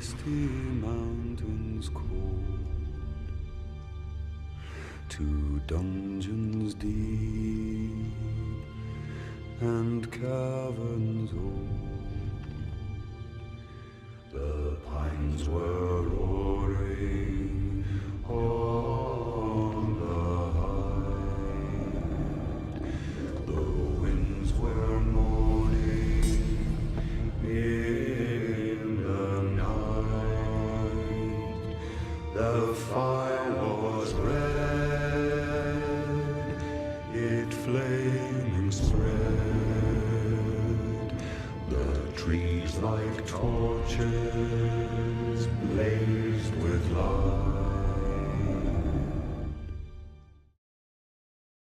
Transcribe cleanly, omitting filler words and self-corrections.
misty mountains cold, to dungeons deep and caverns old. The pines were roaring on the height, the winds were moaning in the night. The fire was red, it flaming spread, the trees like torches